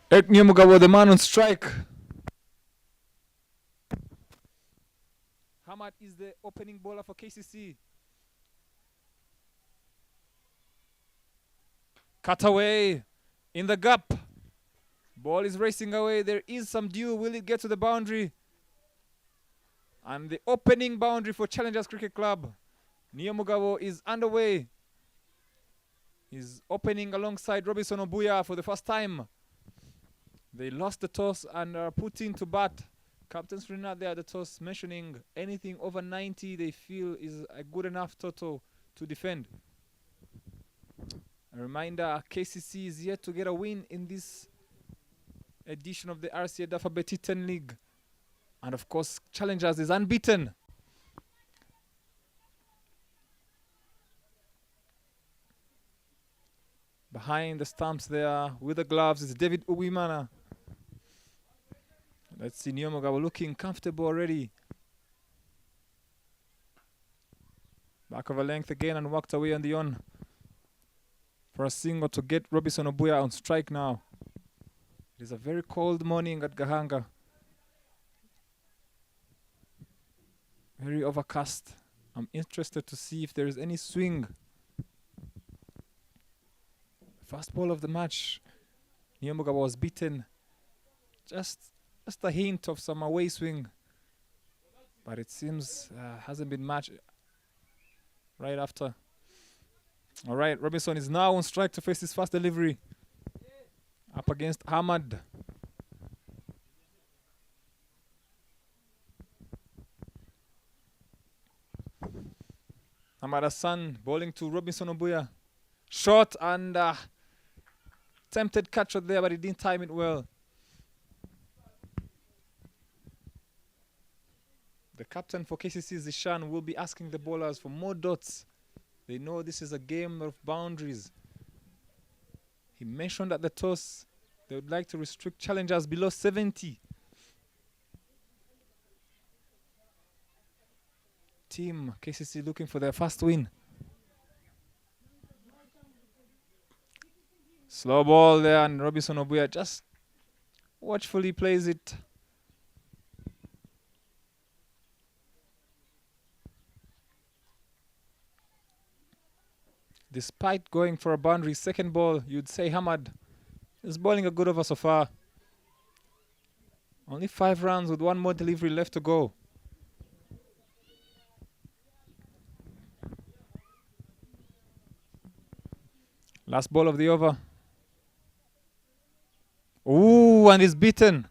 Mugabo, the man on strike. Hamad is the opening bowler for KCC. Cut away in the gap. Ball is racing away. There is some dew. Will it get to the boundary? And the opening boundary for Challengers Cricket Club. Mugabo is underway. He's opening alongside Robinson Obuya for the first time. They lost the toss and are putting to bat. Captain Srinath there at the toss mentioning anything over 90 they feel is a good enough total to defend. A reminder, KCC is yet to get a win in this edition of the RCA T-10 League. And of course, Challengers is unbeaten. Behind the stumps there with the gloves is David Uwimana. Let's see Mugabo looking comfortable already. Back of a length again and walked away on the on for a single to get Robinson Obuya on strike now. It is a very cold morning at Gahanga. Very overcast. I'm interested to see if there is any swing. First ball of the match, Mugabo was beaten. Just a hint of some away swing. But it seems hasn't been much right after. All right, Robinson is now on strike to face his first delivery. Up against Ahmad. Ahmad Hassan bowling to Robinson Obuya. Short and attempted catch shot there, but he didn't time it well. The captain for KCC, Zishan, will be asking the bowlers for more dots. They know this is a game of boundaries. He mentioned at the toss they would like to restrict challengers below 70. Team KCC looking for their first win. Slow ball there, and Robinson Obuya just watchfully plays it. Despite going for a boundary second ball, you'd say Hamad is bowling a good over so far. Only 5 runs with 1 more delivery left to go. Last ball of the over. Ooh, and he's beaten.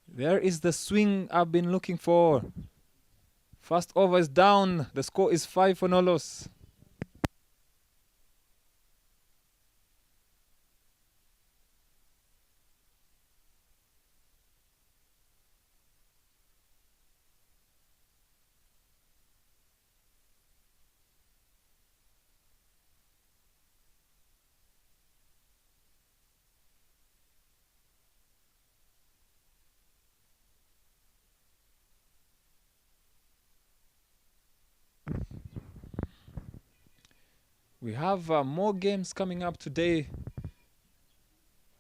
There is the swing I've been looking for. First over is down. The score is 5 for no loss. We have more games coming up today.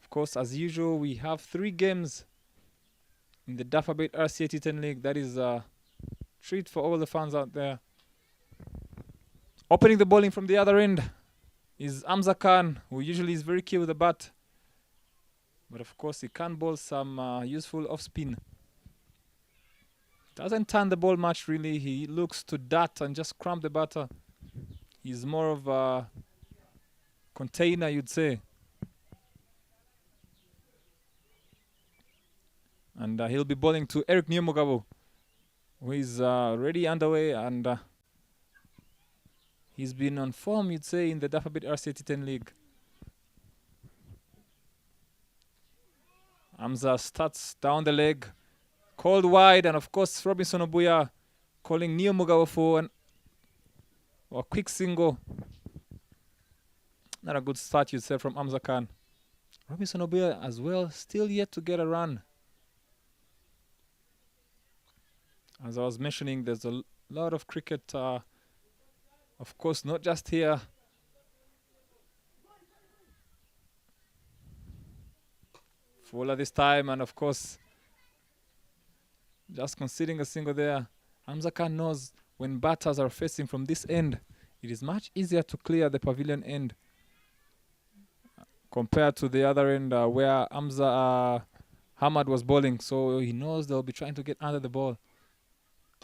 Of course, as usual, we have 3 games in the Dafabet RCA T-10 League. That is a treat for all the fans out there. Opening the bowling from the other end is Amza Khan, who usually is very key with the bat. But of course, he can bowl some useful off-spin. Doesn't turn the ball much, really. He looks to dart and just cramp the batter. He's more of a container, you'd say. And he'll be bowling to Eric Mugabo, who is already underway, and he's been on form, you'd say, in the Dafabet RCA T-10 League. Amza starts down the leg, called wide, and of course Robinson Obuya calling Mugabo for a quick single. Not a good start, you'd say, from Amza Khan. Robinson Obuya as well, still yet to get a run. As I was mentioning, there's a lot of cricket, of course, not just here. Fuller this time, and of course, just conceding a single there. Hamza Khan knows when batters are facing from this end, it is much easier to clear the pavilion end compared to the other end where Hamad was bowling. So he knows they'll be trying to get under the ball.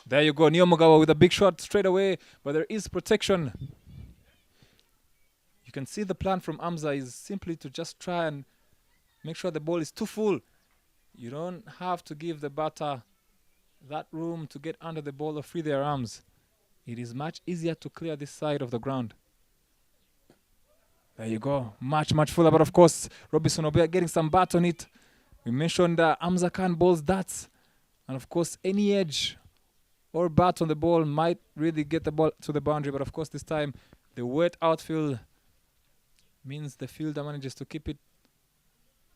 There you go, Niomugawa with a big shot straight away, but there is protection. You can see the plan from Hamza is simply to just try and make sure the ball is too full. You don't have to give the batter that room to get under the ball or free their arms. It is much easier to clear this side of the ground. There you go. Much fuller. But of course, Robinson Obeah getting some bat on it. We mentioned Hamza Khan bowls darts. And of course, any edge or bat on the ball might really get the ball to the boundary. But of course, this time, the wet outfield means the fielder manages to keep it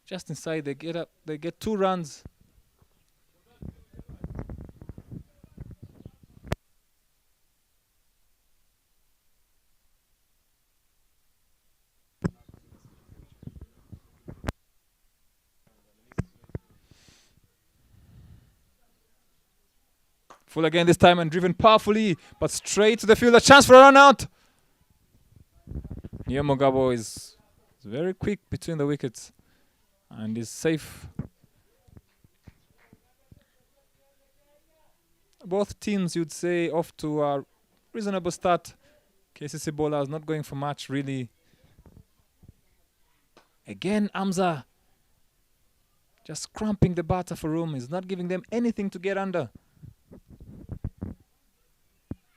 just inside. They get 2 runs. Full again this time and driven powerfully, but straight to the field. A chance for a run out. Niyomugabo is very quick between the wickets and is safe. Both teams, you'd say, off to a reasonable start. KCC bowlers not going for much, really. Again, Hamza just cramping the batter for room. He's not giving them anything to get under.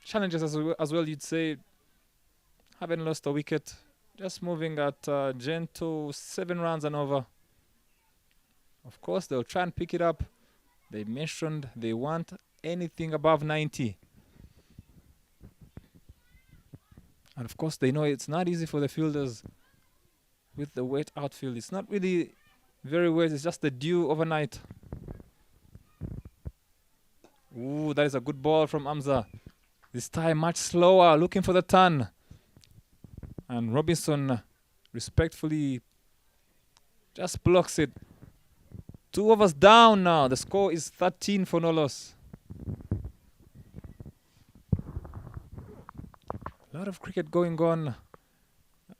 Challenges as well, you'd say. Haven't lost a wicket. Just moving at gentle 7 runs and over. Of course, they'll try and pick it up. They mentioned they want anything above 90. And of course, they know it's not easy for the fielders with the wet outfield. It's not really very wet. It's just the dew overnight. Ooh, that is a good ball from Hamza. This time much slower, looking for the turn. And Robinson respectfully just blocks it. 2 overs down now. The score is 13 for no loss. A lot of cricket going on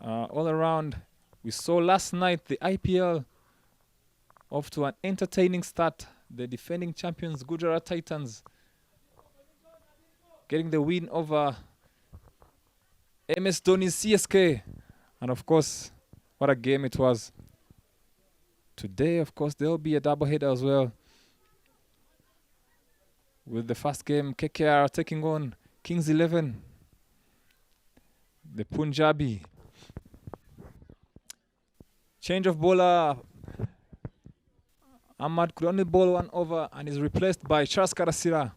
all around. We saw last night the IPL off to an entertaining start. The defending champions Gujarat Titans getting the win over MS Dhoni's CSK. And of course, what a game it was. Today, of course, there will be a doubleheader as well. With the first game, KKR taking on Kings 11. The Punjabi. Change of bowler. Ahmad could only bowl 1 over and is replaced by Charles Karasira.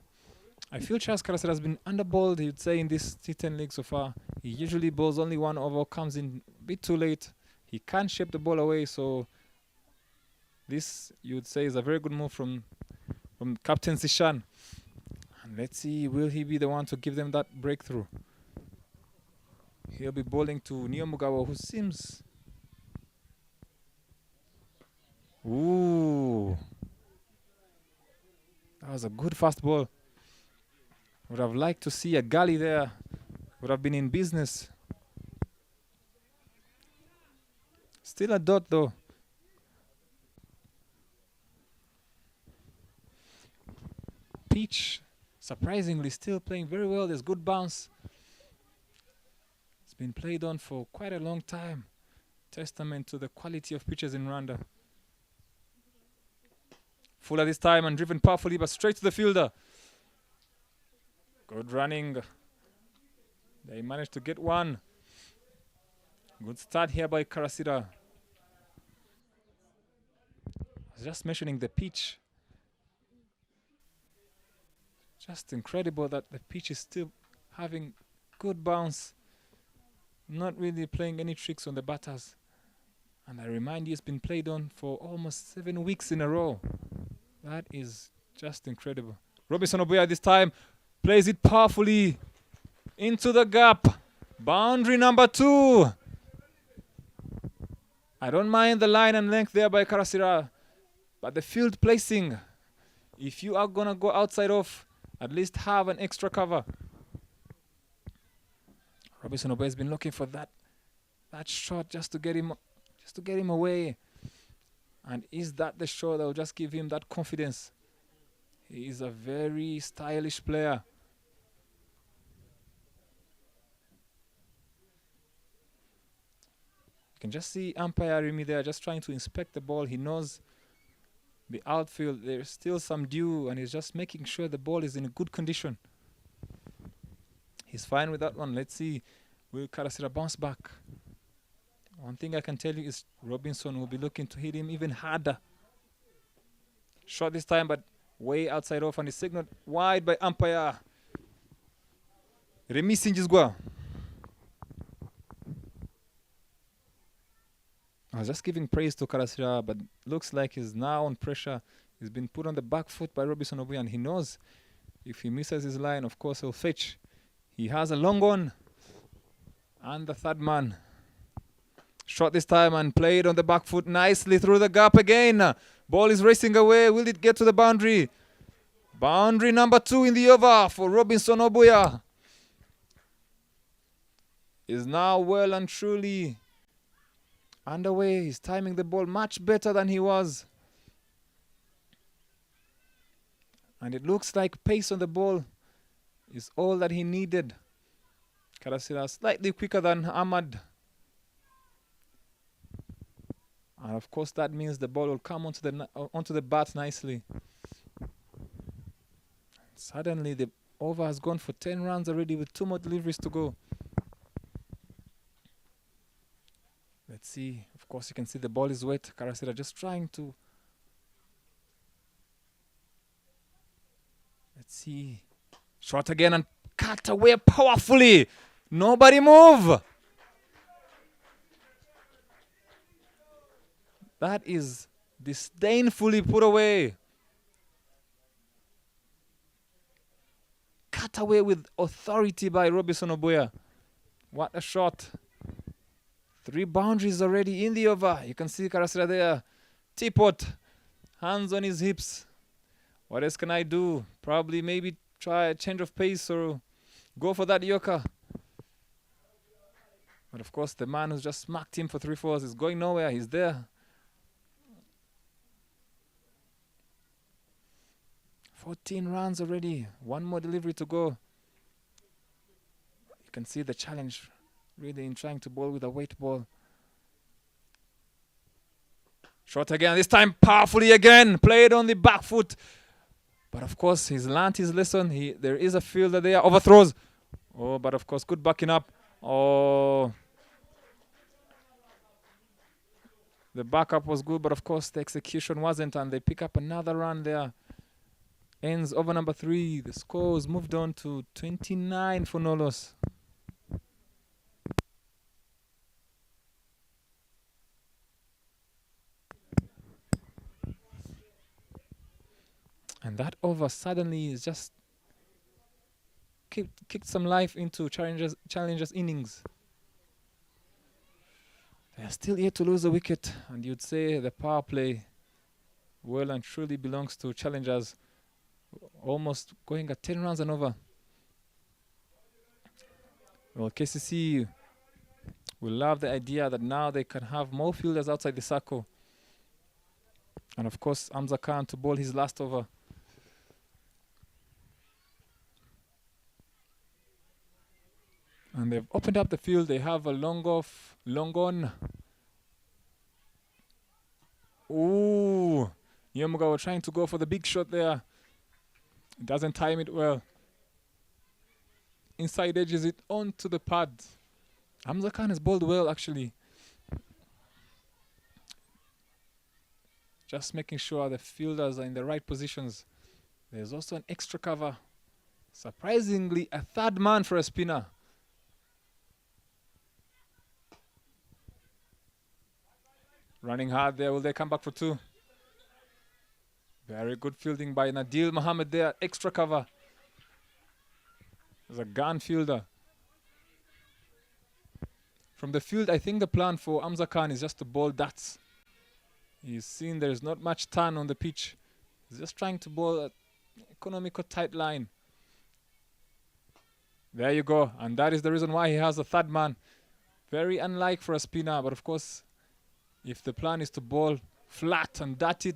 I feel Charles Karasira has been underbowled, you'd say, in this T10 league so far. He usually bowls only 1 over, comes in a bit too late. He can't shape the ball away, so this, you would say, is a very good move from Captain Zishan. And let's see, will he be the one to give them that breakthrough? He'll be bowling to Niyomugabo, who seems... Ooh. That was a good fast ball. Would have liked to see a gully there. Would have been in business. Still a dot though. Pitch, surprisingly, still playing very well. There's good bounce. It's been played on for quite a long time. Testament to the quality of pitches in Rwanda. Fuller this time and driven powerfully, but straight to the fielder. Good running. They managed to get 1. Good start here by Karasira. I was just mentioning the pitch. Just incredible that the pitch is still having good bounce. Not really playing any tricks on the batters. And I remind you, it's been played on for almost 7 weeks in a row. That is just incredible. Robinson Obeah this time plays it powerfully into the gap. Boundary number 2. I don't mind the line and length there by Karasira. But the field placing, if you are going to go outside off, at least have an extra cover. Robinson Oboya has been looking for that shot just to get him away. And is that the shot that will just give him that confidence? He is a very stylish player. You can just see umpire Remy there just trying to inspect the ball. He knows the outfield, there's still some dew, and he's just making sure the ball is in a good condition. He's fine with that one. Let's see, will Karasira bounce back? One thing I can tell you is Robinson will be looking to hit him even harder. Shot this time, but way outside off, and is signaled wide by umpire Remy Sinjizgwa. I was just giving praise to Karasira, but looks like he's now on pressure. He's been put on the back foot by Robinson Oboya, and he knows if he misses his line, of course, he'll fetch. He has a long one. And the third man. Shot this time and played on the back foot nicely through the gap again. Ball is racing away. Will it get to the boundary? Boundary number 2 in the over for Robinson Oboya. Is now well and truly underway. He's timing the ball much better than he was. And it looks like pace on the ball is all that he needed. Karasira slightly quicker than Ahmad. And of course that means the ball will come onto the bat nicely. Suddenly the over has gone for 10 runs already with 2 more deliveries to go. Let's see. Of course you can see the ball is wet. Karasira just trying to... Let's see. Shot again and cut away powerfully. Nobody move. That is disdainfully put away. Cut away with authority by Robinson Oboya. What a shot. 3 boundaries already in the over. You can see Karasira there. Teapot. Hands on his hips. What else can I do? Probably maybe try a change of pace or go for that Yorker. But of course the man who's just smacked him for 3-4s is going nowhere. He's there. 14 runs already. 1 more delivery to go. You can see the challenge really in trying to bowl with a weight ball. Shot again. This time powerfully again. Played on the back foot. But of course he's learnt his lesson. There is a fielder there. Overthrows. Oh, but of course good backing up. Oh. The backup was good, but of course the execution wasn't, and they pick up another run there. Ends over number 3. The score is moved on to 29 for no loss. And that over suddenly is just kicked some life into challengers innings. They are still yet to lose a wicket, and you'd say the power play well and truly belongs to challengers. Almost going at 10 runs and over. Well, KCC will love the idea that now they can have more fielders outside the circle. And of course, Hamza Khan to bowl his last over. And they've opened up the field. They have a long off, long on. Ooh, Nyamuga were trying to go for the big shot there. Doesn't time it well. Inside edges it onto the pad. Hamza Khan has bowled well actually. Just making sure the fielders are in the right positions. There's also an extra cover. Surprisingly, a 3rd man for a spinner. Running hard there. Will they come back for 2? Very good fielding by Nadil Mohammed there. Extra cover. There's a gun fielder. From the field, I think the plan for Hamza Khan is just to bowl darts. He's seen there's not much turn on the pitch. He's just trying to bowl an economical tight line. There you go. And that is the reason why he has a third man. Very unlike for a spinner. But of course, if the plan is to bowl flat and dirty,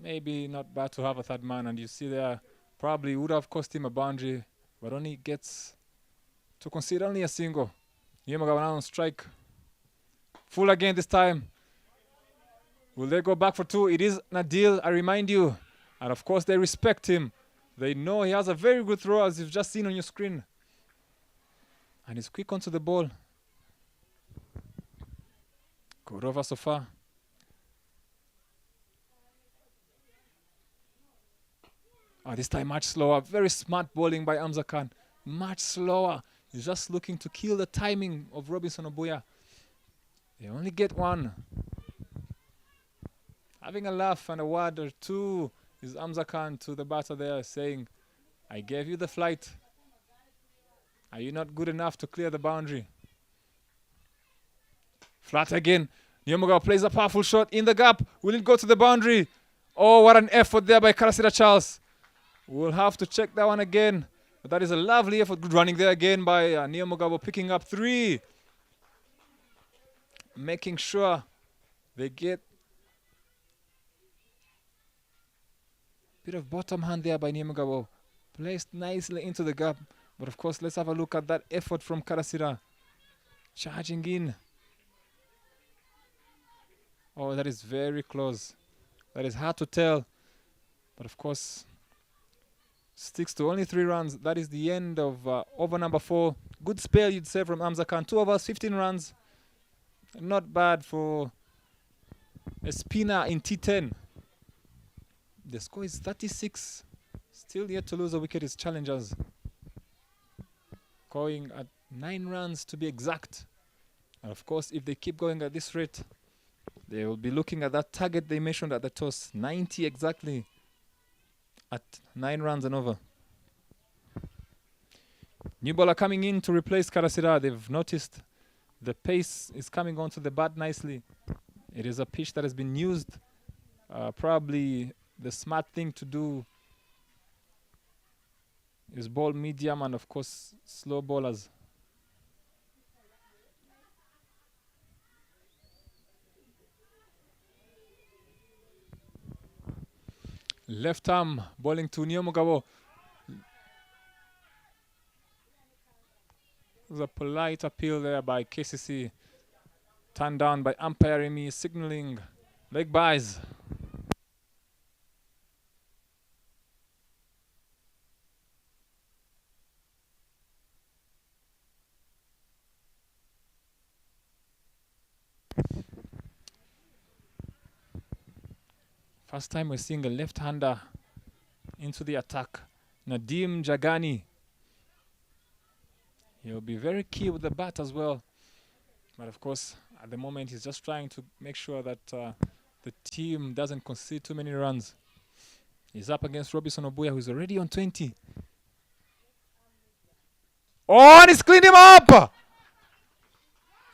maybe not bad to have a third man. And you see there, probably would have cost him a boundary, but only gets to concede only a single. Nyamagawa now on strike. Full again this time. Will they go back for two? It is Nadil, I remind you. And of course, they respect him. They know he has a very good throw, as you've just seen on your screen. And he's quick onto the ball. Good over so far. Oh, this time much slower. Very smart bowling by Hamza Khan. Much slower. He's just looking to kill the timing of Robinson Obuya. They only get one. Having a laugh and a word or two is Hamza Khan to the batter there, saying, I gave you the flight. Are you not good enough to clear the boundary? Flat again. Nyamagawa plays a powerful shot in the gap. Will it go to the boundary? Oh, what an effort there by Karasira Charles. We'll have to check that one again. But that is a lovely effort. Good running there again by Nyamagawa, picking up 3. Making sure they get a bit of bottom hand there by Nyamagawa. Placed nicely into the gap. But of course, let's have a look at that effort from Karasira. Charging in. Oh, that is very close. That is hard to tell. But of course, sticks to only 3 runs. That is the end of over number 4. Good spell, you'd say, from Hamza Khan. 2 overs, 15 runs. Not bad for a spinner in T10. The score is 36. Still yet to lose a wicket is challengers. Going at 9 runs to be exact. And of course, if they keep going at this rate, they will be looking at that target they mentioned at the toss. 90 exactly at 9 runs and over. New bowler coming in to replace Karasira. They've noticed the pace is coming onto the bat nicely. It is a pitch that has been used. Probably the smart thing to do is bowl medium and of course slow bowlers. Left arm bowling to Nyamagawa. There's a polite appeal there by KCC. Turned down by umpire Remy, signaling leg byes. First time we're seeing a left-hander into the attack. Nadim Jagani. He'll be very key with the bat as well. But of course, at the moment, he's just trying to make sure that the team doesn't concede too many runs. He's up against Robinson Obuya, who's already on 20. Oh, and he's cleaned him up!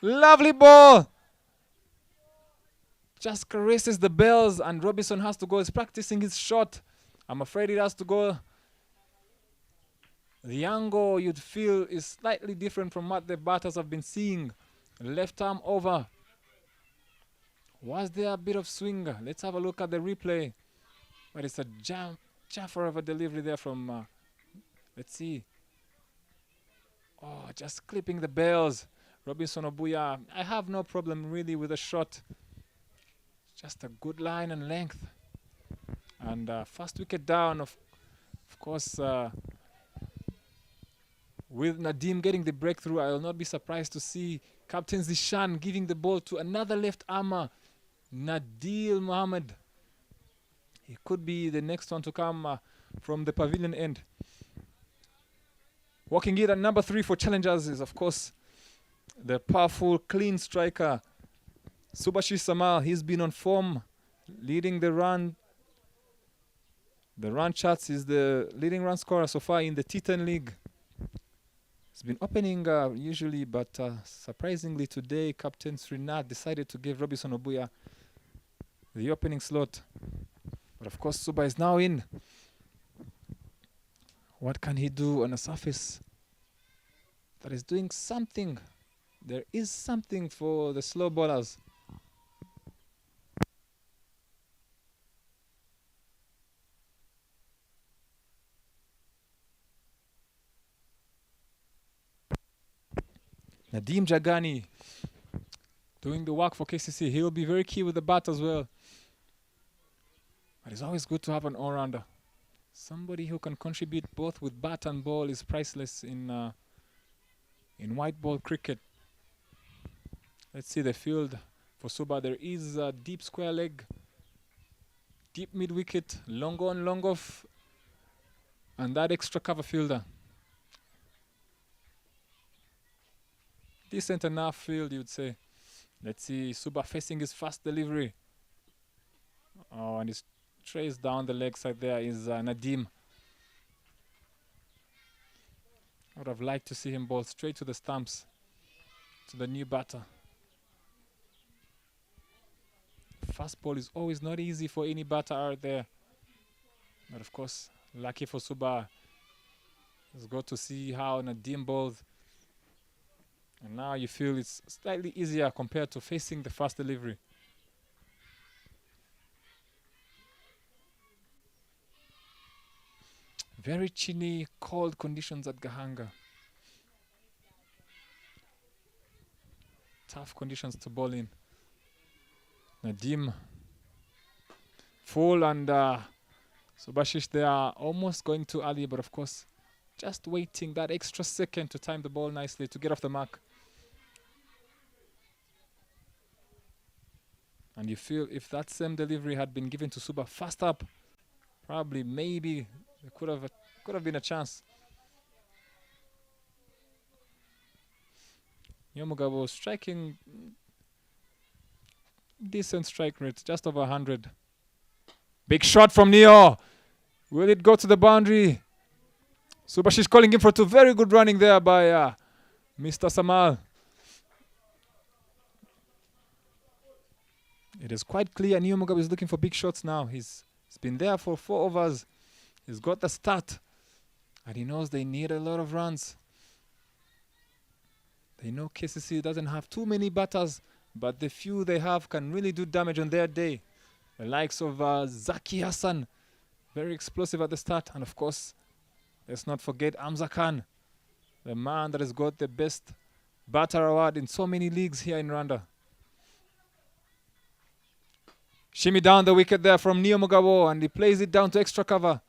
Lovely ball. Just caresses the bells, and Robinson has to go. He's practicing his shot. I'm afraid it has to go. The angle you'd feel is slightly different from what the batters have been seeing. Left arm over. Was there a bit of swing? Let's have a look at the replay. But it's a jaffer of a delivery there from, let's see. Oh, just clipping the bells. Robinson Obuya, I have no problem really with the shot. Just a good line and length. And first wicket down, of course, with Nadim getting the breakthrough, I will not be surprised to see Captain Zishan giving the ball to another left armer, Nadil Mohammed. He could be the next one to come from the pavilion end. Walking in at number 3 for challengers is, of course, the powerful, clean striker, Subhashi Samal. He's been on form, leading the run charts. He's the leading run scorer so far in the T10 league. He's been opening usually, but surprisingly today, Captain Srinath decided to give Robinson Obuya the opening slot. But of course, Suba is now in. What can he do on a surface that is doing something? There is something for the slow bowlers. Nadeem Jagani doing the work for KCC. He'll be very key with the bat as well. But it's always good to have an all-rounder. Somebody who can contribute both with bat and ball is priceless in white ball cricket. Let's see the field for Suba. There is a deep square leg, deep mid-wicket, long on, long off, and that extra cover fielder. Decent enough field, you'd say. Let's see Suba facing his fast delivery. Oh, and he trays down the leg side. There is Nadeem. I would have liked to see him bowl straight to the stumps, to the new batter. Fast ball is always not easy for any batter out there. But of course, lucky for Suba. He's got to see how Nadeem bowls. And now you feel it's slightly easier compared to facing the fast delivery. Very chilly, cold conditions at Gahanga. Tough conditions to bowl in. Nadeem full, and Subhashish, they are almost going too early, but of course just waiting that extra second to time the ball nicely to get off the mark. And you feel if that same delivery had been given to Suba fast up, probably maybe there could have been a chance. Nyomugabo striking decent strike rate, just over 100. Big shot from Neo. Will it go to the boundary? Subhashish calling him for two. Very good running there by Mr. Samal. It is quite clear Neo Mugabe is looking for big shots now. He's been there for 4 overs. He's got the start. And he knows they need a lot of runs. They know KCC doesn't have too many batters, but the few they have can really do damage on their day. The likes of Zaki Hassan, very explosive at the start. And of course, let's not forget Amza Khan, the man that has got the best batter award in so many leagues here in Rwanda. Shimmy down the wicket there from Neo Mugabo, and he plays it down to extra cover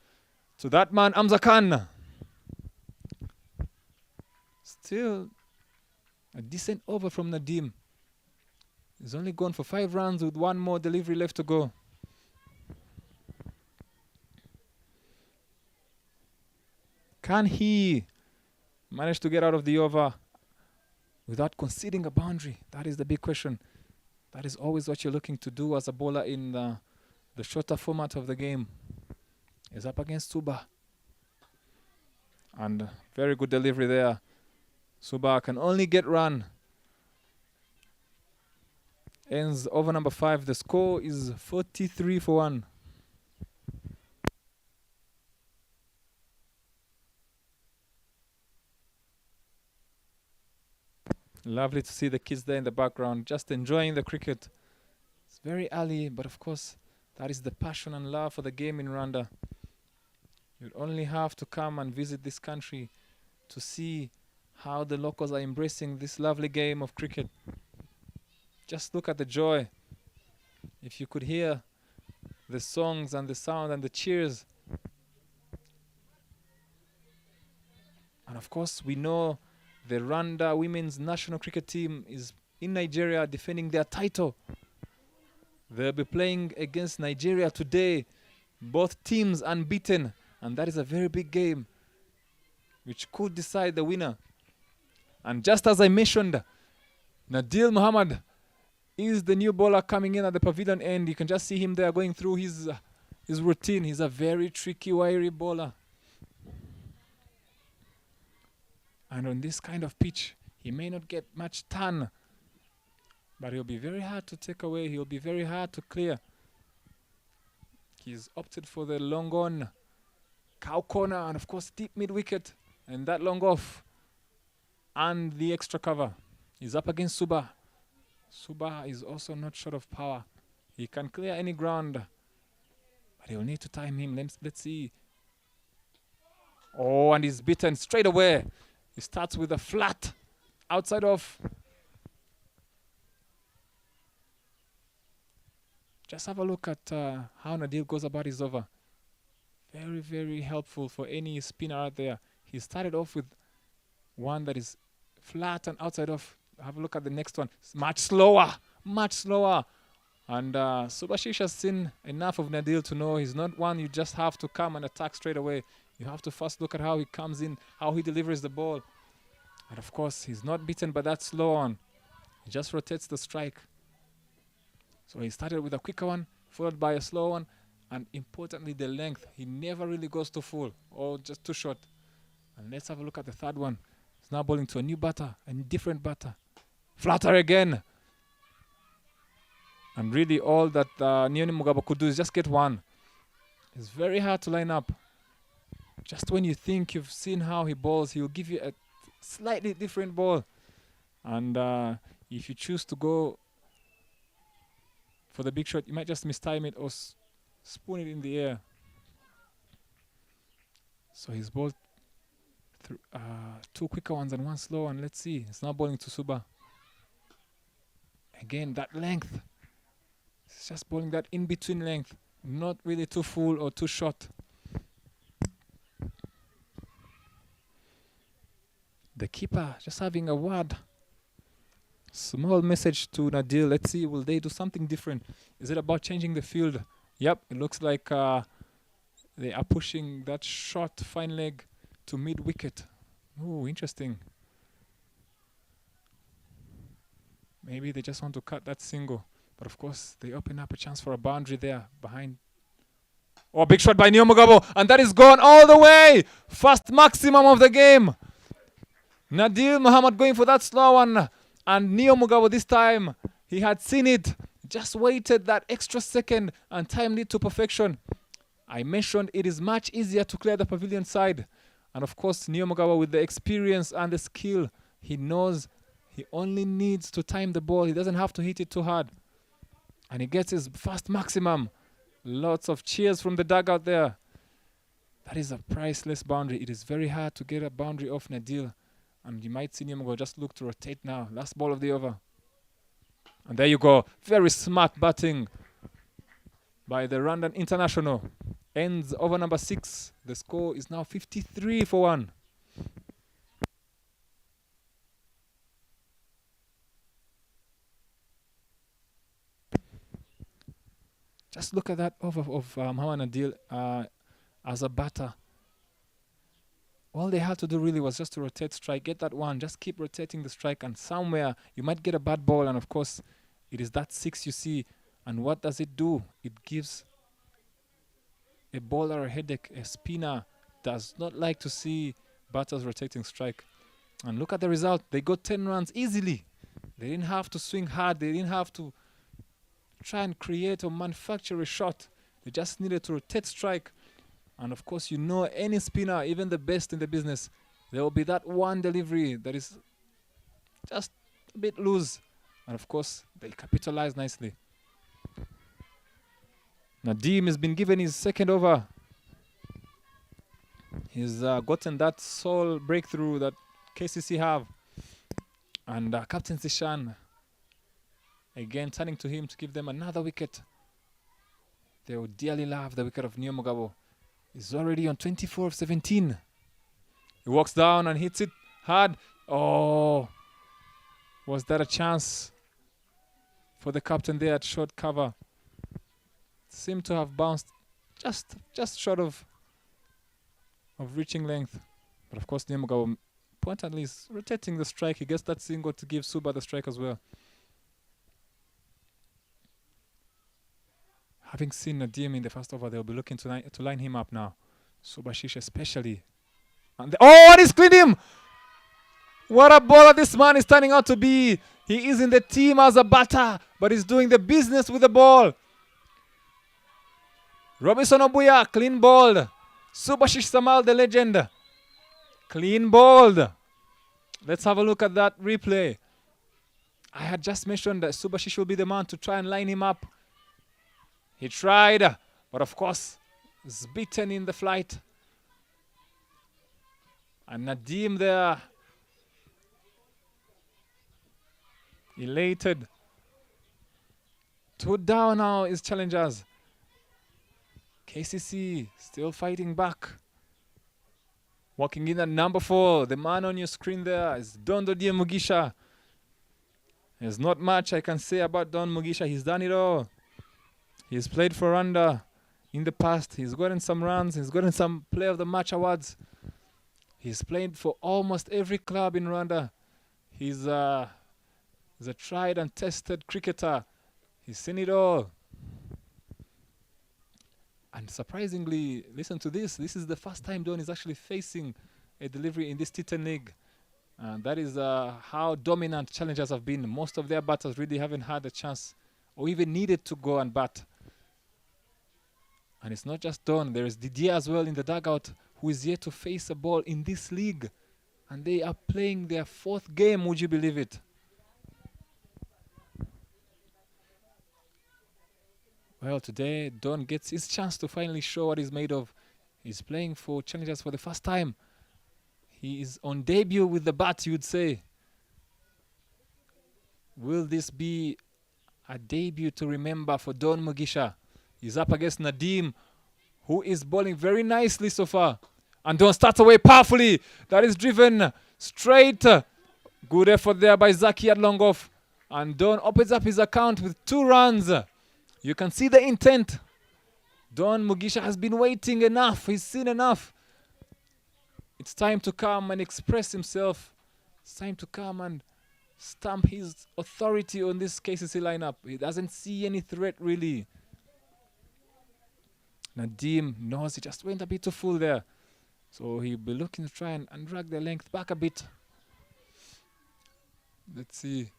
to that man, Amza Khan. Still a decent over from Nadeem. He's only gone for 5 runs with 1 more delivery left to go. Can he manage to get out of the over without conceding a boundary? That is the big question. That is always what you're looking to do as a bowler in the shorter format of the game. Is up against Suba. And very good delivery there. Suba can only get run. Ends over number 5. The score is 43 for 1. Lovely to see the kids there in the background, just enjoying the cricket. It's very early, but of course, that is the passion and love for the game in Rwanda. You'd only have to come and visit this country to see how the locals are embracing this lovely game of cricket. Just look at the joy. If you could hear the songs and the sound and the cheers. And of course, we know the Rwanda women's national cricket team is in Nigeria defending their title. They'll be playing against Nigeria today. Both teams unbeaten. And that is a very big game, which could decide the winner. And just as I mentioned, Nadil Muhammad is the new bowler coming in at the pavilion end. You can just see him there going through his routine. He's a very tricky, wiry bowler. And on this kind of pitch, he may not get much turn, but he'll be very hard to take away. He'll be very hard to clear. He's opted for the long on, cow corner, and of course deep mid wicket, and that long off, and the extra cover. He's up against Suba. Suba is also not short of power. He can clear any ground, but he'll need to time him. Let's see. Oh, and he's beaten straight away. He starts with a flat outside off. Just have a look at how Nadir goes about his over. Very, very helpful for any spinner out there. He started off with one that is flat and outside off. Have a look at the next one. It's much slower, much slower. And Subhashish has seen enough of Nadir to know he's not one you just have to come and attack straight away. You have to first look at how he comes in, how he delivers the ball. And of course, he's not beaten by that slow on. He just rotates the strike. So he started with a quicker one, followed by a slow one, and importantly, the length. He never really goes too full or just too short. And let's have a look at the third one. He's now bowling to a new batter, a different batter. Flatter again. And really all that Nioni Mugabo could do is just get one. It's very hard to line up. Just when you think you've seen how he bowls, he'll give you a slightly different ball. And if you choose to go for the big shot, you might just mistime it or spoon it in the air. So he's bowled two quicker ones and one slow one. Let's see. He's now bowling to Suba. Again, that length. It's just bowling that in-between length. Not really too full or too short. The keeper just having a word. Small message to Nadir. Let's see, will they do something different? Is it about changing the field? Yep, it looks like they are pushing that short fine leg to mid-wicket. Oh, interesting. Maybe they just want to cut that single. But of course, they open up a chance for a boundary there behind. Oh, big shot by Neo Mugabo. And that is gone all the way. First maximum of the game. Nadir Muhammad going for that slow one. And Neo Mugabo this time, he had seen it. Just waited that extra second and timed it to perfection. I mentioned it is much easier to clear the pavilion side. And of course, Neo Mugabo with the experience and the skill, he knows he only needs to time the ball. He doesn't have to hit it too hard. And he gets his first maximum. Lots of cheers from the dugout there. That is a priceless boundary. It is very hard to get a boundary off Nadir. And you might see Nyamugo just look to rotate now. Last ball of the over. And there you go. Very smart batting by the Rwandan international. Ends over number 6. The score is now 53-1. Just look at that over of Mohamed Adil as a batter. All they had to do really was just to rotate strike, get that one, just keep rotating the strike, and somewhere you might get a bad ball, and of course it is that 6 you see. And what does it do? It gives a bowler a headache. A spinner does not like to see batters rotating strike. And look at the result. They got 10 runs easily. They didn't have to swing hard. They didn't have to try and create or manufacture a shot. They just needed to rotate strike. And of course, you know, any spinner, even the best in the business, there will be that one delivery that is just a bit loose. And of course, they capitalize nicely. Nadim has been given his second over. He's gotten that sole breakthrough that KCC have. And Captain Zishan, again, turning to him to give them another wicket. They would dearly love the wicket of Nyomugabo. He's already on 24 of 17. He walks down and hits it hard. Oh, was that a chance for the captain there at short cover? Seemed to have bounced just short of reaching length. But of course, Nyomugabo importantly is rotating the strike. He gets that single to give Suba the strike as well. Having seen Nadim in the first over, they'll be looking to line him up now. Subhashish especially. And oh, and he's cleaned him! What a baller this man is turning out to be. He is in the team as a batter, but he's doing the business with the ball. Robinson Obuya, clean balled. Subhashish Samal, the legend. Clean balled. Let's have a look at that replay. I had just mentioned that Subhashish will be the man to try and line him up. He tried, but of course, is beaten in the flight. And Nadeem there, elated. 2 down now is challengers. KCC still fighting back. Walking in at number 4. The man on your screen there is Don Dodier Mugisha. There's not much I can say about Don Mugisha. He's done it all. He's played for Rwanda in the past. He's gotten some runs. He's gotten some Player of the Match awards. He's played for almost every club in Rwanda. He's a tried and tested cricketer. He's seen it all. And surprisingly, listen to this. This is the first time Don is actually facing a delivery in this T10 league. And that is how dominant challengers have been. Most of their batters really haven't had a chance or even needed to go and bat. And it's not just Don. There is Didier as well in the dugout, who is yet to face a ball in this league. And they are playing their 4th game, would you believe it? Well, today, Don gets his chance to finally show what he's made of. He's playing for challengers for the first time. He is on debut with the bat, you'd say. Will this be a debut to remember for Don Mugisha? He's up against Nadeem, who is bowling very nicely so far. And Don starts away powerfully. That is driven straight. Good effort there by Zaki at long off. And Don opens up his account with 2 runs. You can see the intent. Don Mugisha has been waiting enough. He's seen enough. It's time to come and express himself. It's time to come and stamp his authority on this KCC lineup. He doesn't see any threat really. Nadeem knows he just went a bit too full there. So he'll be looking to try and drag the length back a bit. Let's see.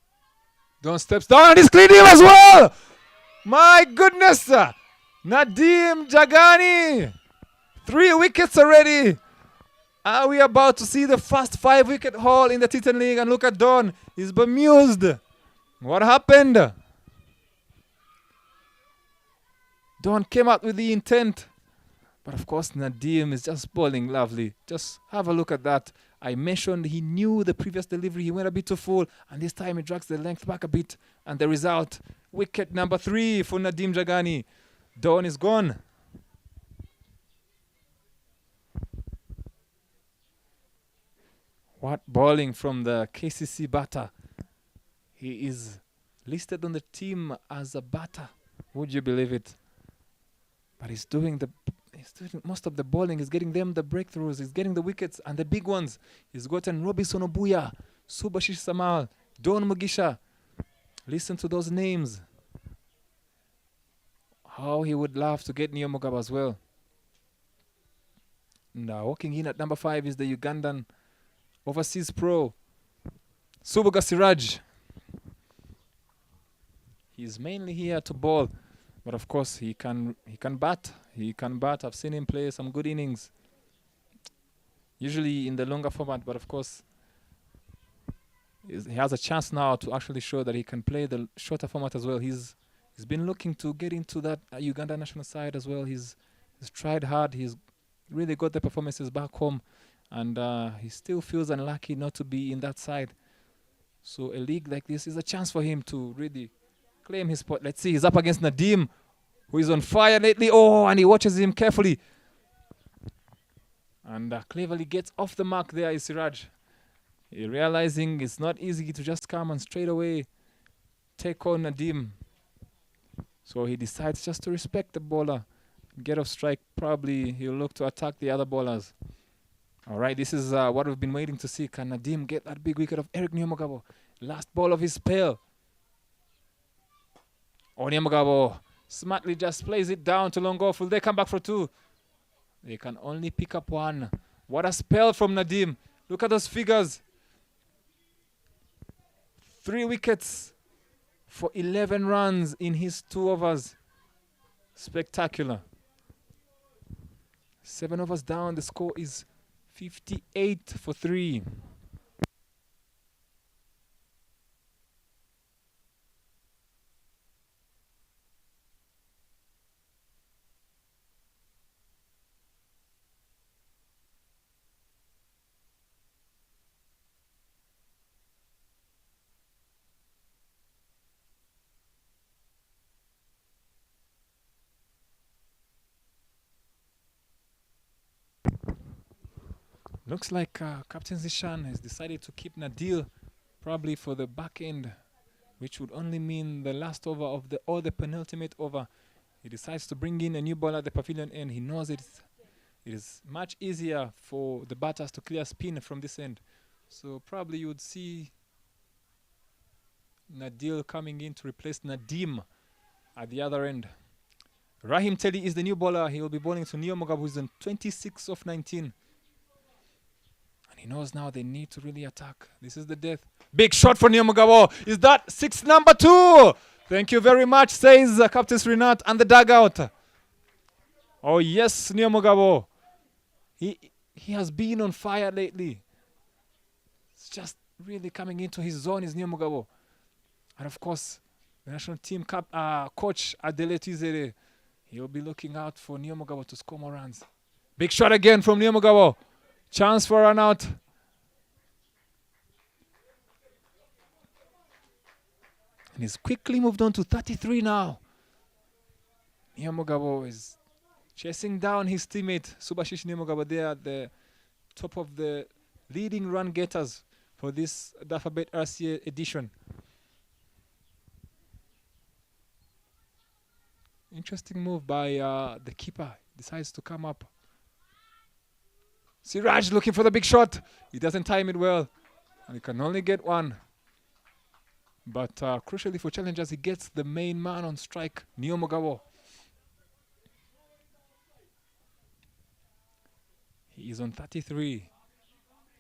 Don steps down and he's cleaned him as well. My goodness. Nadeem Jagani. 3 wickets already. Are we about to see the first 5-wicket haul in the T10 League? And look at Don. He's bemused. What happened? Don came out with the intent. But of course, Nadeem is just bowling lovely. Just have a look at that. I mentioned he knew the previous delivery. He went a bit too full. And this time he drags the length back a bit. And the result, wicket number 3 for Nadeem Jagani. Don is gone. What bowling from the KCC batter. He is listed on the team as a batter. Would you believe it? But he's doing most of the bowling. He's getting them the breakthroughs. He's getting the wickets and the big ones. He's gotten Robinson Obuya, Subhashish Samal, Don Mugisha. Listen to those names. How he would love to get Neo Mugabe as well. Now walking in at number 5 is the Ugandan overseas pro, Subuga Siraj. He's mainly here to bowl, but of course he can bat. He can bat. I've seen him play some good innings, usually in the longer format, but of course he has a chance now to actually show that he can play the shorter format as well. He's been looking to get into that Uganda national side as well. He's tried hard. He's really got the performances back home. And he still feels unlucky not to be in that side. So a league like this is a chance for him to really claim his spot. Let's see, he's up against Nadeem, who is on fire lately. Oh, and he watches him carefully. And cleverly gets off the mark there is Siraj. He realizing it's not easy to just come and straight away take on Nadeem. So he decides just to respect the bowler. Get off strike. Probably he'll look to attack the other bowlers. All right, this is what we've been waiting to see. Can Nadeem get that big wicket of Eric Nyamugabo? Last ball of his spell. Oh, Nyamugabo smartly just plays it down to long off. Will they come back for 2? They can only pick up 1. What a spell from Nadeem. Look at those figures. 3 wickets for 11 runs in his 2 overs. Spectacular. 7 overs down, the score is 58 for 3. Looks like Captain Zishan has decided to keep Nadil probably for the back end, which would only mean the last over of the penultimate over. He decides to bring in a new ball at the pavilion end. He knows it is much easier for the batters to clear spin from this end. So probably you would see Nadil coming in to replace Nadim at the other end. Rahim Teddy is the new bowler. He will be bowling to Neo Mugabe, who's on 26 of 19. And he knows now they need to really attack. This is the death. Big shot for Neo Mugabe. Is that 6 number 2? Thank you very much, says Captain Srinath and the dugout. Oh yes, Neo Mugabe. He has been on fire lately. It's just really coming into his zone is Neo Mugabe. And of course, the national team coach Adele Tizere, he'll be looking out for Neo Mugabe to score more runs. Big shot again from Neo Mugabe. Chance for a run out. And he's quickly moved on to 33 now. Neo Mugabe is chasing down his teammate Subhashish Neo Mugabe there at the top of the leading run getters for this Alphabet RCA edition. Interesting move by the keeper. Decides to come up. Siraj looking for the big shot. He doesn't time it well. And he can only get one. But crucially for challengers, he gets the main man on strike, Neo Mugabe. He is on 33.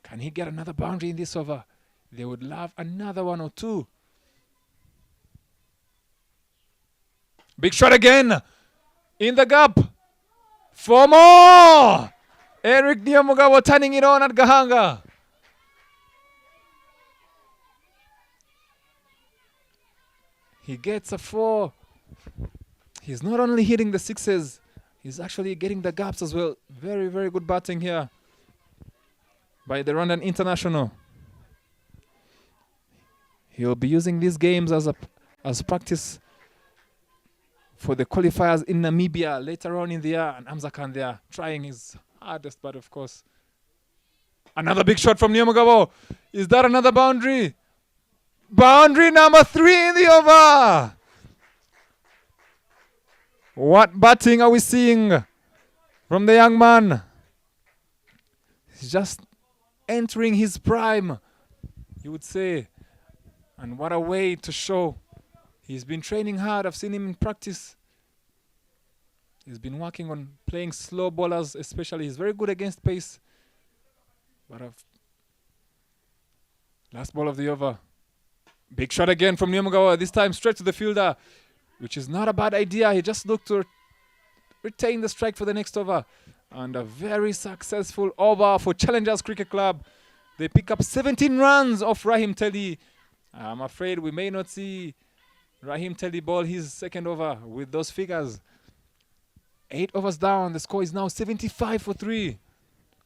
Can he get another boundary in this over? They would love another 1 or 2. Big shot again. In the gap. 4 more. Eric Neo Mugabe turning it on at Gahanga. He gets a 4. He's not only hitting the 6s, he's actually getting the gaps as well. Very, very good batting here by the Rwandan international. He'll be using these games as practice for the qualifiers in Namibia later on in the year. And Hamza Khan there trying his hardest, but of course. Another big shot from Neo Mugabe. Is that another boundary? Boundary number 3 in the over. What batting are we seeing from the young man? He's just entering his prime, you would say. And what a way to show. He's been training hard. I've seen him in practice. He's been working on playing slow bowlers, especially. He's very good against pace. But last ball of the over. Big shot again from Neo Mugabe. This time straight to the fielder, which is not a bad idea. He just looked to retain the strike for the next over. And a very successful over for Challengers Cricket Club. They pick up 17 runs off Rahim Teddy. I'm afraid we may not see Rahim Teddy ball his second over with those figures. 8 overs down. The score is now 75 for 3.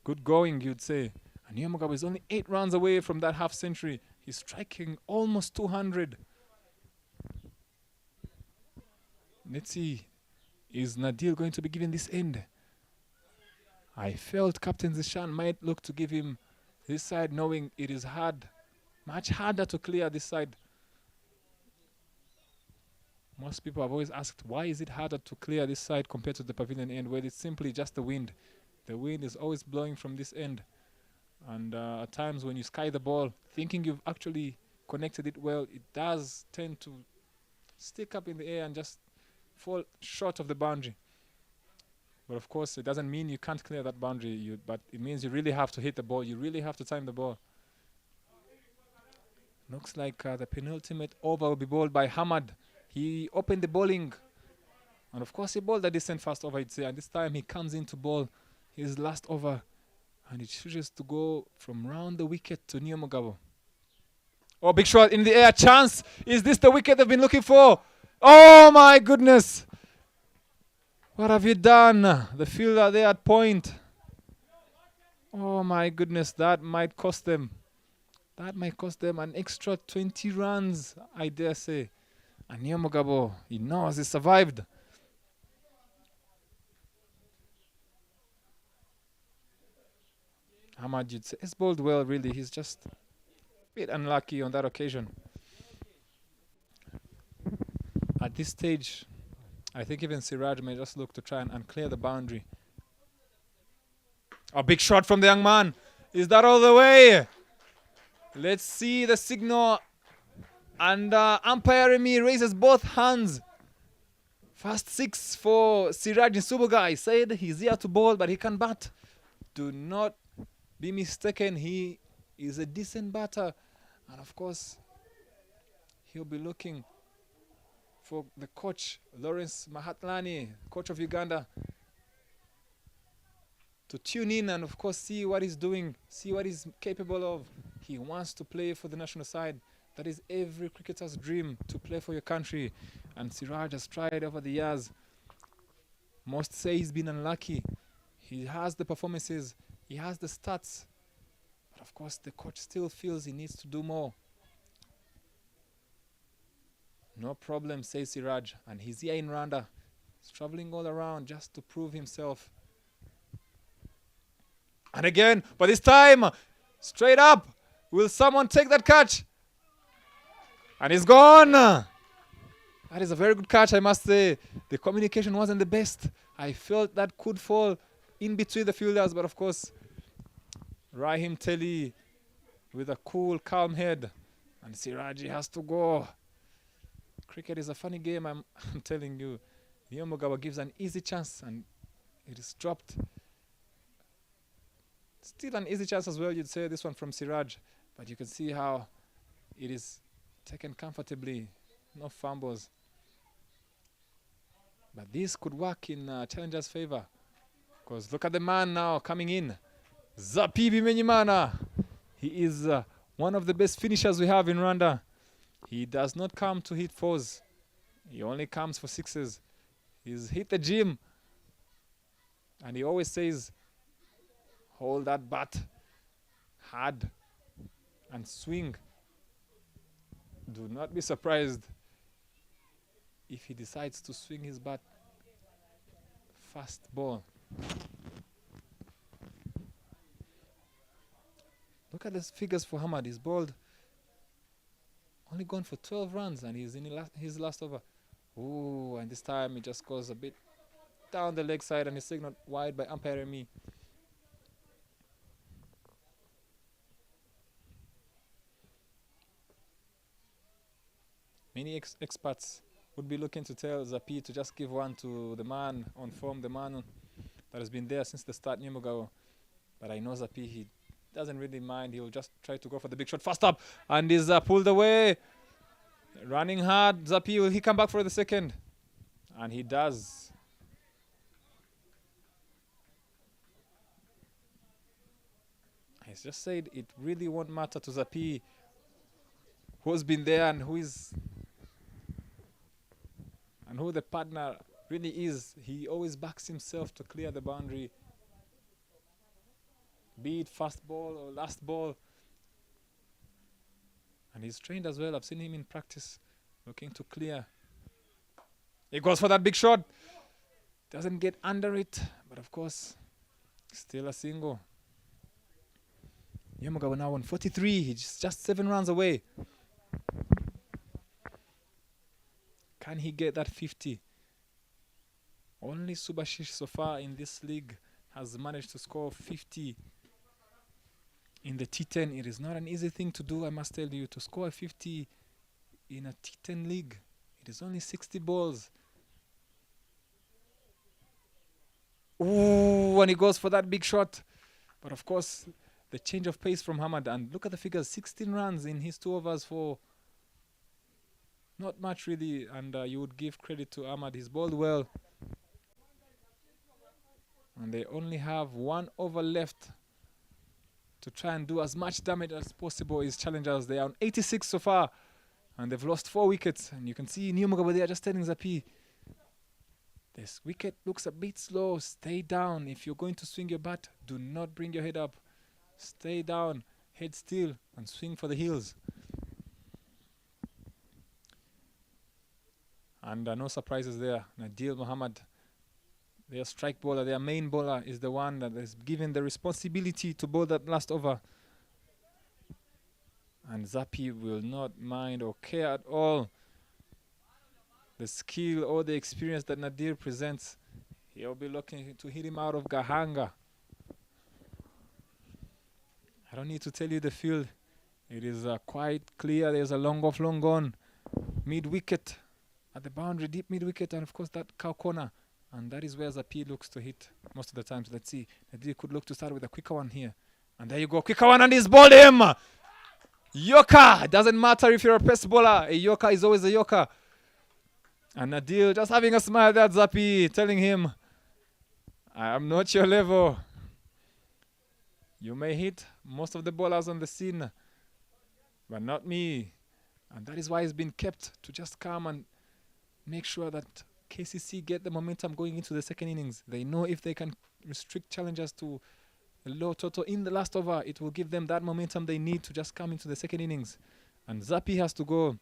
Good going, you'd say. And Neo Mugabe is only 8 runs away from that half century. He's striking almost 200. Let's see. Is Nadil going to be given this end? I felt Captain Zishan might look to give him this side, knowing it is hard, much harder to clear this side. Most people have always asked, why is it harder to clear this side compared to the pavilion end? Well, it's simply just the wind. The wind is always blowing from this end. And at times when you sky the ball, thinking you've actually connected it well, it does tend to stick up in the air and just fall short of the boundary. But of course, it doesn't mean you can't clear that boundary, but it means you really have to hit the ball. You really have to time the ball. Looks like the penultimate over will be bowled by Hamad. He opened the bowling. And of course, he bowled a decent fast over, I'd say. And this time he comes in to bowl his last over. And he chooses to go from round the wicket to Neo Mugabo. Oh, big shot in the air. Chance. Is this the wicket they've been looking for? Oh, my goodness. What have you done? The fielder there at point. Oh, my goodness. That might cost them. That might cost them an extra 20 runs, I dare say. And Neo Mugabo, he knows he survived. Hamad, you'd say, he's bowled well, really. He's just a bit unlucky on that occasion. At this stage, I think even Siraj may just look to try and clear the boundary. A big shot from the young man. Is that all the way? Let's see the signal. And umpire Remy raises both hands. First 6 for Siraj Nsubuga. I said he's here to bowl, but he can bat. Do not be mistaken. He is a decent batter. And of course, he'll be looking for the coach, Lawrence Mahatlani, coach of Uganda, to tune in and of course see what he's doing, see what he's capable of. He wants to play for the national side. That is every cricketer's dream, to play for your country. And Siraj has tried over the years. Most say he's been unlucky. He has the performances, he has the stats. But of course the coach still feels he needs to do more. No problem, says Siraj. And he's here in Rwanda. He's traveling all around just to prove himself. And again, but this time, straight up. Will someone take that catch? And he's gone. That is a very good catch, I must say. The communication wasn't the best. I felt that could fall in between the fielders. But of course, Rahim Teli with a cool, calm head. And Siraji has to go. Cricket is a funny game, I'm telling you. Neo Mugabo gives an easy chance and it is dropped. Still an easy chance as well, you'd say, this one from Siraj. But you can see how it is taken comfortably. No fumbles. But this could work in Challenger's favor. Because look at the man now coming in. Zapi Bimenyimana. He is one of the best finishers we have in Rwanda. He does not come to hit fours. He only comes for sixes. He's hit the gym. And he always says, hold that bat hard and swing. Do not be surprised if he decides to swing his bat fast ball. Look at the figures for Hamad. He's bowled only gone for 12 runs and he's in his last over. Ooh, and this time he just goes a bit down the leg side and is signaled wide by umpire Remy. Many experts would be looking to tell Zapi to just give one to the man on form, the man that has been there since the start, Neo Mugabo. But I know Zapi, he doesn't really mind. He'll just try to go for the big shot fast up and is pulled away. Running hard. Zapi, will he come back for the second? And he does. I just said it really won't matter to Zapi who's been there and who is and who the partner really is. He always backs himself to clear the boundary. Be it first ball or last ball. And he's trained as well. I've seen him in practice looking to clear. He goes for that big shot. Doesn't get under it. But of course, still a single. Neo Mugabo now on 43. He's just 7 runs away. Can he get that 50? Only Subashish so far in this league has managed to score 50 in the T10. It is not an easy thing to do, I must tell you, to score a 50 in a T10 league. It is only 60 balls. Ooh, and he goes for that big shot. But of course, the change of pace from Hamad. And look at the figures, 16 runs in his 2 overs for not much really. And you would give credit to Ahmad. He's bowled well. And they only have 1 over left to try and do as much damage as possible. His challengers, they are on 86 so far. And they've lost 4 wickets. And you can see Niyomugabo there just telling Zapi, this wicket looks a bit slow. Stay down. If you're going to swing your bat, do not bring your head up. Stay down, head still, and swing for the heels. And no surprises there. Nadir Muhammad, their strike bowler, their main bowler, is the one that is given the responsibility to bowl that last over. And Zapi will not mind or care at all the skill or the experience that Nadir presents. He'll be looking to hit him out of Gahanga. I don't need to tell you the field. It is quite clear. There's a long off, long on. Mid-wicket at the boundary, deep mid-wicket, and of course that cow corner. And that is where Zapi looks to hit most of the times. Let's see. Nadir could look to start with a quicker one here. And there you go. Quicker one, and he's bowled him. Yorker. It doesn't matter if you're a pace bowler. A Yorker is always a Yorker. And Nadir just having a smile there at Zapi, telling him, I am not your level. You may hit most of the bowlers on the scene, but not me. And that is why he's been kept to just come and make sure that KCC get the momentum going into the second innings. They know if they can restrict challengers to a low total in the last over, it will give them that momentum they need to just come into the second innings. And Zapi has to go.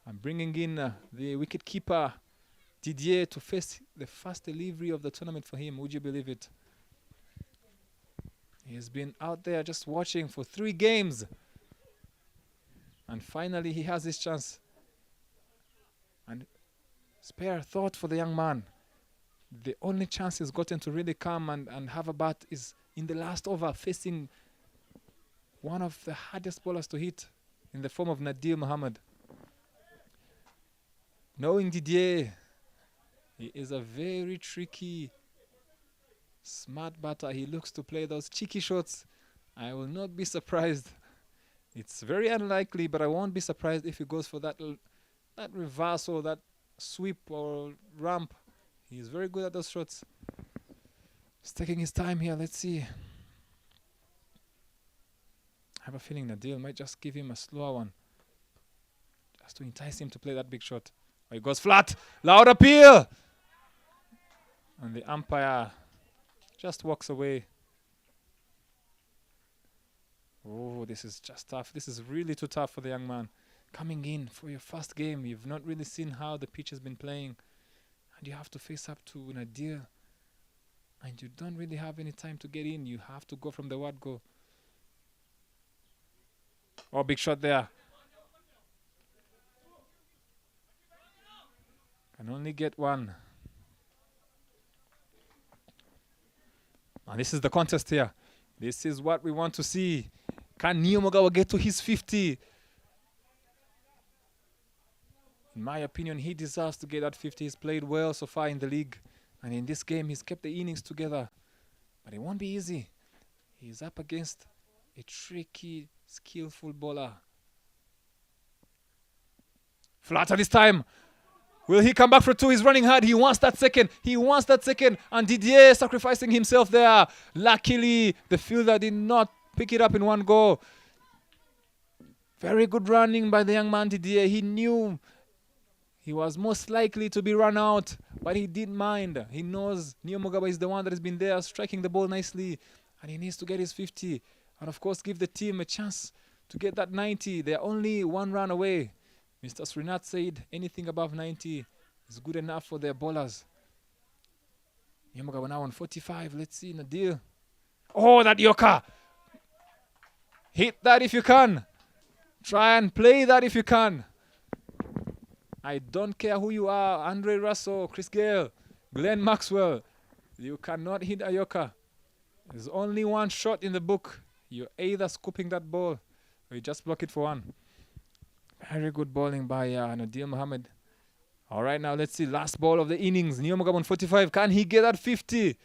And bringing in the wicket-keeper, Didier, to face the first delivery of the tournament for him. Would you believe it? He has been out there just watching for 3 games. And finally, he has his chance. And spare thought for the young man. The only chance he's gotten to really come and have a bat is in the last over, facing one of the hardest bowlers to hit in the form of Nadir Muhammad. Knowing Didier, he is a very tricky, smart batter. He looks to play those cheeky shots. I will not be surprised. It's very unlikely, but I won't be surprised if he goes for that reverse or that sweep or ramp. He's very good at those shots. He's taking his time here. Let's see. I have a feeling Nadir might just give him a slower one, just to entice him to play that big shot. Oh, he goes flat. Loud appeal. And the umpire just walks away. Oh, this is just tough. This is really too tough for the young man. Coming in for your first game, you've not really seen how the pitch has been playing. And you have to face up to Nadir. And you don't really have any time to get in. You have to go from the word go. Oh, big shot there. Can only get one. And this is the contest here. This is what we want to see. Can Niyomugabo get to his 50? In my opinion, he deserves to get that 50. He's played well so far in the league. And in this game, he's kept the innings together. But it won't be easy. He's up against a tricky, skillful bowler. Flatter this time. Will he come back for 2? He's running hard. He wants that second. He wants that second. And Didier sacrificing himself there. Luckily, the fielder did not pick it up in one go. Very good running by the young man Didier. He knew he was most likely to be run out, but he didn't mind. He knows Niyomugabo is the one that has been there striking the ball nicely, and he needs to get his 50. And of course, give the team a chance to get that 90. They're only 1 run away. Mr. Srinath said anything above 90 is good enough for their bowlers. Niyomugabo now on 45. Let's see Nadir. Oh, that Yorker. Hit that if you can. Try and play that if you can. I don't care who you are, Andre Russell, Chris Gale, Glenn Maxwell. You cannot hit a Yorker. There's only one shot in the book. You're either scooping that ball or you just block it for 1. Very good bowling by Nadir Muhammad. All right, now let's see. Last ball of the innings. Niyomugabo on 45. Can he get that 50?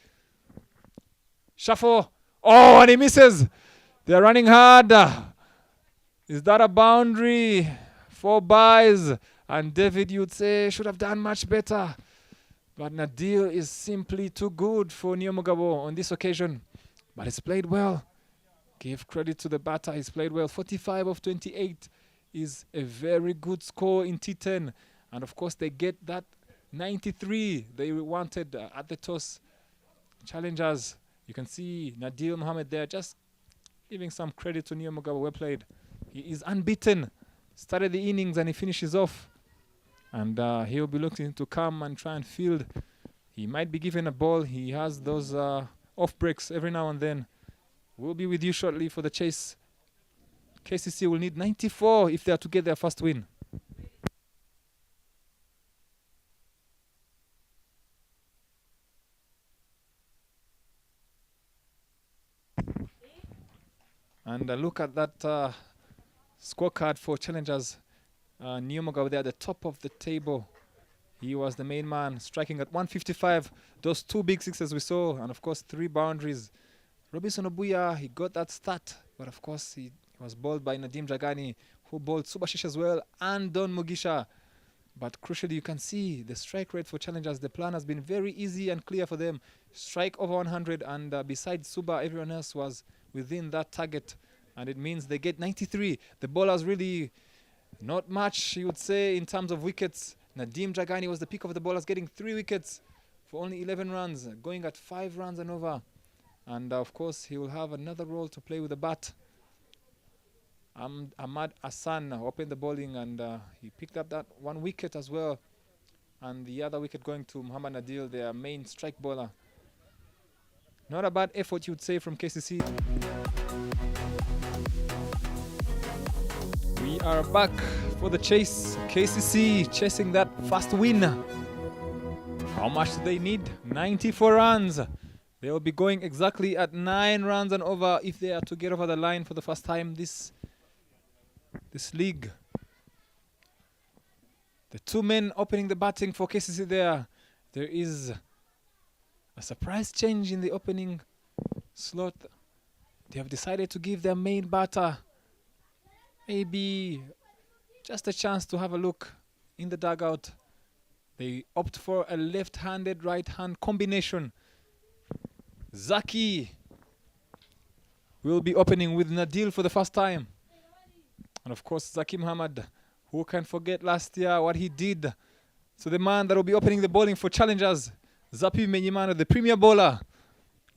Shuffle. Oh, and he misses. They're running hard. Is that a boundary? 4 buys. And David, you'd say, should have done much better. But Nadil is simply too good for Niomugabo on this occasion. But he's played well. Give credit to the batter. He's played well. 45 of 28 is a very good score in T10. And of course, they get that 93 they wanted at the toss. Challengers, you can see Nadil Mohammed there just giving some credit to Niomugabo. Well played. He is unbeaten. Started the innings and he finishes off. And he'll be looking to come and try and field. He might be given a ball. He has those off breaks every now and then. We'll be with you shortly for the chase. KCC will need 94 if they are to get their first win. And look at that scorecard for challengers. Niomugabo there at the top of the table. He was the main man, striking at 155. Those 2 big sixes we saw, and of course 3 boundaries. Robinson Obuya, he got that start, but of course he was bowled by Nadim Jagani, who bowled Subashish as well, and Don Mugisha. But crucially, you can see the strike rate for challengers. The plan has been very easy and clear for them. Strike over 100, and besides Suba, everyone else was within that target. And it means they get 93. The bowlers really not much, you would say, in terms of wickets. Nadim Jagani was the pick of the bowlers, getting 3 wickets for only 11 runs, going at 5 runs and over. And of course, he will have another role to play with the bat. Ahmad Hassan opened the bowling, and he picked up that 1 wicket as well. And the other wicket going to Muhammad Nadil, their main strike bowler. Not a bad effort, you would say, from KCC. We are back for the chase. KCC chasing that first win. How much do they need? 94 runs. They will be going exactly at 9 runs and over if they are to get over the line for the first time this league. The 2 men opening the batting for KCC there. There is a surprise change in the opening slot. They have decided to give their main batter maybe just a chance to have a look in the dugout. They opt for a left-handed, right-hand combination. Zaki will be opening with Nadil for the first time. And of course, Zaki Muhammad, who can forget last year what he did. So the man that will be opening the bowling for challengers, Zapi Menyimana, the premier bowler.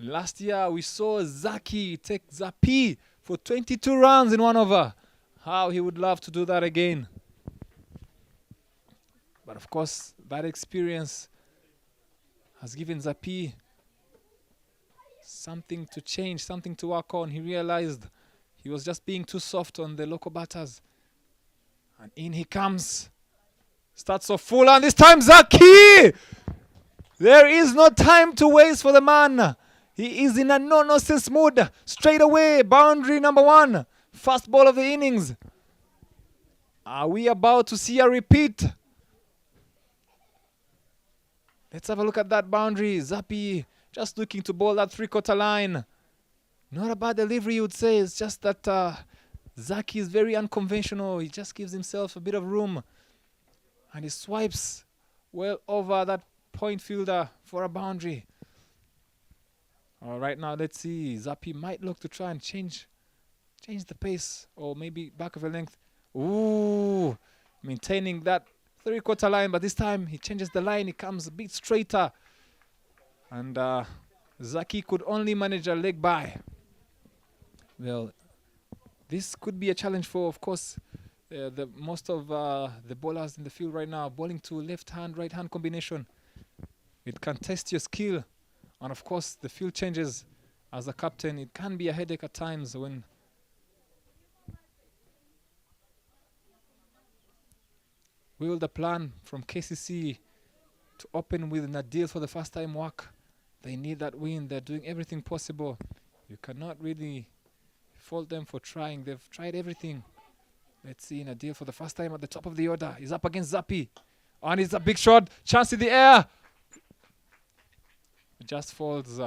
Last year, we saw Zaki take Zapi for 22 runs in 1 over. How he would love to do that again. But of course, that experience has given Zapi something to change, something to work on. He realized he was just being too soft on the local batters. And in he comes. Starts off full, and this time Zaki! There is no time to waste for the man. He is in a no-nonsense mood. Straight away, boundary number 1. First ball of the innings. Are we about to see a repeat? Let's have a look at that boundary. Zapi just looking to bowl that 3/4 line. Not a bad delivery, you would say. It's just that Zaki is very unconventional. He just gives himself a bit of room. And he swipes well over that point fielder for a boundary. All right, now let's see. Zapi might look to try and change the pace, or maybe back of a length. Ooh, maintaining that 3/4 line, but this time he changes the line. He comes a bit straighter. And Zaki could only manage a leg by. Well, this could be a challenge for, of course, the most of the bowlers in the field right now. Bowling to left-hand, right-hand combination. It can test your skill. And of course, the field changes as a captain. It can be a headache at times when will the plan from KCC to open with Nadil for the first time work? They need that win. They're doing everything possible. You cannot really fault them for trying. They've tried everything. Let's see Nadil for the first time at the top of the order. He's up against Zapi. And it's a big shot. Chance in the air. It just falls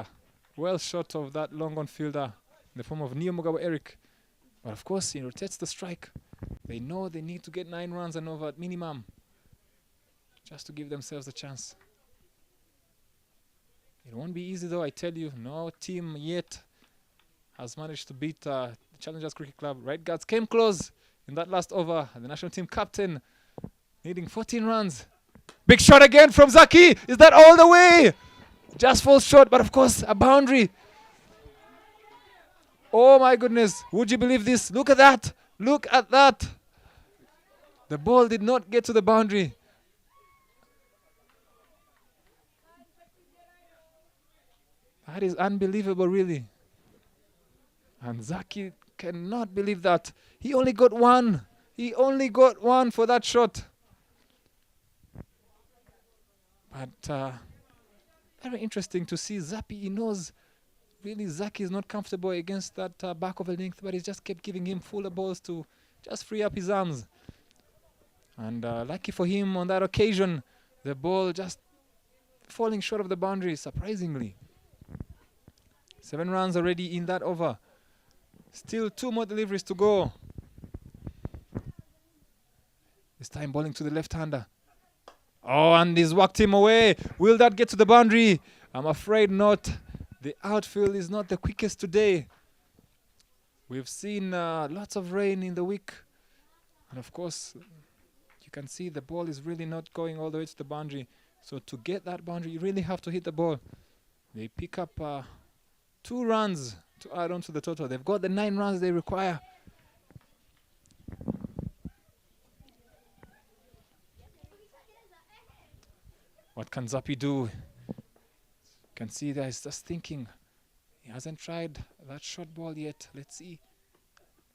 well short of that long on fielder. in the form of Neo Mugabe Eric. But of course, he rotates the strike. They know they need to get 9 runs and over at minimum just to give themselves a chance. It won't be easy though, I tell you. No team yet has managed to beat the Challengers Cricket Club. Right guards came close in that last over. The national team captain needing 14 runs. Big shot again from Zaki. Is that all the way? Just falls short, but of course a boundary. Oh my goodness. Would you believe this? Look at that. Look at that. The ball did not get to the boundary. That is unbelievable, really. And Zaki cannot believe that. He only got 1. He only got 1 for that shot. But very interesting to see Zappy. He knows really Zaki is not comfortable against that back of the length, but he just kept giving him fuller balls to just free up his arms. And lucky for him on that occasion, the ball just falling short of the boundary, surprisingly. 7 runs already in that over. Still 2 more deliveries to go. This time bowling to the left-hander. Oh, and he's whacked him away. Will that get to the boundary? I'm afraid not. The outfield is not the quickest today. We've seen lots of rain in the week. And of course, you can see the ball is really not going all the way to the boundary. So to get that boundary, you really have to hit the ball. They pick up 2 runs to add on to the total. They've got the 9 runs they require. What can Zappy do? You can see that he's just thinking. He hasn't tried that short ball yet. Let's see.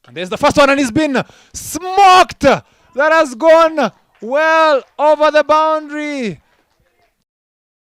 And there's the first one, and he's been smoked. That has gone well over the boundary.